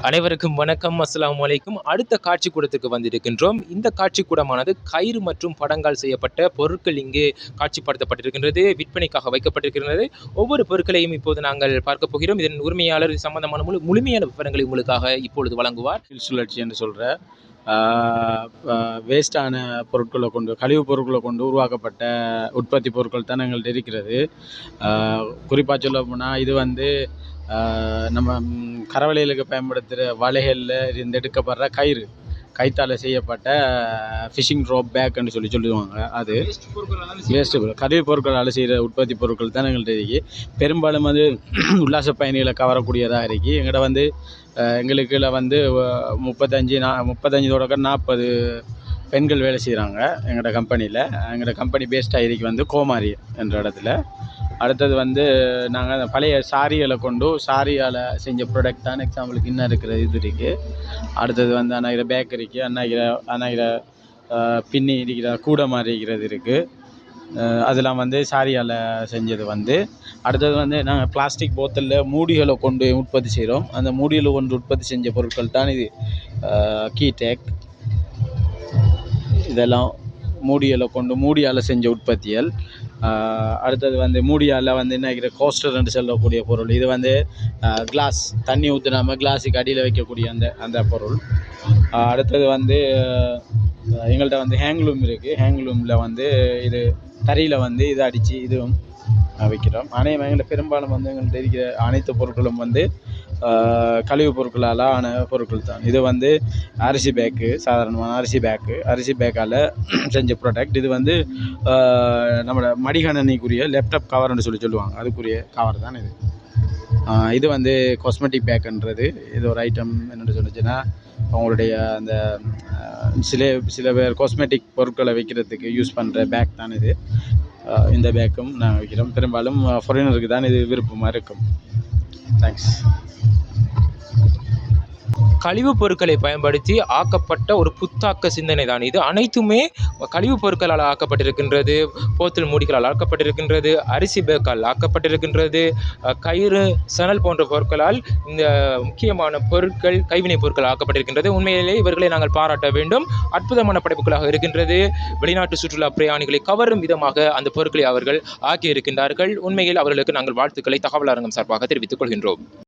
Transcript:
அனைவருக்கும் வணக்கம். அஸ்ஸலாமு அலைக்கும். அடுத்த காட்சிக்கூடத்துக்கு வந்திருக்கின்றோம். இந்த காட்சிக்கூடமானது கயிறு மற்றும் படங்கால் செய்யப்பட்ட பொருட்கள் இங்கே காட்சிப்படுத்தப்பட்டிருக்கின்றது. விற்பனைக்காக வைக்கப்பட்டிருக்கின்றது. ஒவ்வொரு பொருட்களையும் இப்போது நாங்கள் பார்க்க போகிறோம். இதன் உரிமையாளர் இது சம்பந்தமான முழுமையான விவரங்களை உங்களுக்காக இப்பொழுது வழங்குவார். சுழற்சி என்று சொல்கிற வேஸ்டான பொருட்களை கொண்டு கழிவுப் பொருட்களை கொண்டு உருவாக்கப்பட்ட உற்பத்தி பொருட்கள் தான் எங்கள்கிட்ட இருக்கிறது. குறிப்பாக சொல்ல போனால் இது வந்து நம்ம கரவலைகளுக்கு பயன்படுத்துகிற வலைகளில் இருந்து எடுக்கப்படுற கைத்தால் செய்யப்பட்ட ஃபிஷிங் ரோப் பேக்குன்னு சொல்லுவாங்க. அது வேஸ்ட்டு கழிவுப் பொருட்களால் செய்கிற உற்பத்தி பொருட்கள் தான் எங்கள்கிட்ட இருக்குது. பெரும்பாலும் அது உல்லாச பயணிகளை கவரக்கூடியதாக இருக்குது. எங்கள்கிட்ட வந்து எங்களுக்குள்ள வந்து 35 தொடக்கம் 40 பெண்கள் வேலை செய்கிறாங்க எங்களோட கம்பெனியில். எங்களோட கம்பெனி பேஸ்டாக இருக்கு வந்து கோமாரி என்ற இடத்துல. அடுத்தது வந்து நாங்கள் பழைய சாரிகளை கொண்டு சாரியால் செஞ்ச ப்ராடக்ட் தான். எக்ஸாம்பிளுக்கு இன்னும் இருக்கிற இது இருக்குது. அடுத்தது வந்து அன்னைக்கிற பேக் இருக்குது. அன்னைக்கிற பின்னி இருக்கிற கூட மாதிரி இருக்கிறது இருக்குது. அதெல்லாம் வந்து சாரியால் செஞ்சது வந்து. அடுத்தது வந்து நாங்கள் பிளாஸ்டிக் போத்தலில் மூடிகளை கொண்டு உற்பத்தி செய்கிறோம். அந்த மூடிகளை கொண்டு உற்பத்தி செஞ்ச பொருட்கள் தான் இது. கீடெக் இதெல்லாம் மூடிகளை கொண்டு மூடியால் செஞ்ச உற்பத்திகள். அடுத்தது வந்து மூடியால் வந்து என்ன கோஸ்டர் என்று சொல்லக்கூடிய பொருள். இது வந்து கிளாஸ் தண்ணி ஊற்றினாமல் கிளாஸுக்கு அடியில் வைக்கக்கூடிய அந்த பொருள். அடுத்தது வந்து எங்கள்கிட்ட வந்து ஹேங்லூம் இருக்குது. ஹேங்லூமில் வந்து இது தறியில் வந்து இதை அடித்து இதுவும் வைக்கிறோம். எங்கள்கிட்ட பெரும்பாலும் வந்து எங்கள்கிட்ட இருக்கிற அனைத்து பொருட்களும் வந்து கழிவுப் பொருட்களால் ஆன பொருட்கள் தான். இது வந்து அரிசி பேக்கு, சாதாரணமான அரிசி பேக்கால் செஞ்ச ப்ராடக்ட். இது வந்து நம்மளோட மடிகணனிக்குரிய லேப்டாப் கவர்னு சொல்லுவாங்க. அதுக்குரிய கவர் தான் இது. இது வந்து காஸ்மெட்டிக் பேக்குன்றது. இது ஒரு ஐட்டம் என்னென்னு சொல்லிச்சுன்னா அவங்களுடைய அந்த சில பேர் காஸ்மெட்டிக் பொருட்களை வைக்கிறதுக்கு யூஸ் பண்ணுற பேக் தான் இது. இந்த பேக்கும் நாங்கள் வைக்கிறோம். பெரும்பாலும் ஃபாரினருக்கு தான் இது விருப்பமாக இருக்கும். தேங்க்ஸ். கழிவுப் பொருட்களை பயன்படுத்தி ஆக்கப்பட்ட ஒரு புத்தாக்க சிந்தனை தான் இது. அனைத்துமே கழிவுப் பொருட்களால் ஆக்கப்பட்டிருக்கின்றது. போத்தல் மூடிகளால் ஆக்கப்பட்டிருக்கின்றது. அரிசி பேக்கால் ஆக்கப்பட்டிருக்கின்றது. கயிறு சணல் போன்ற பொருட்களால் இந்த முக்கியமான பொருட்கள் கைவினைப் பொருட்கள் ஆக்கப்பட்டிருக்கின்றது. உண்மையிலே இவர்களை நாங்கள் பாராட்ட வேண்டும். அற்புதமான படைப்புகளாக இருக்கின்றது. வெளிநாட்டு சுற்றுலா பிரயாணிகளை கவரும் விதமாக அந்த பொருட்களை அவர்கள் ஆக்கியிருக்கின்றார்கள். உண்மையில் அவர்களுக்கு நாங்கள் வாழ்த்துக்களை தகவல் அரங்கம் சார்பாக தெரிவித்துக் கொள்கின்றோம்.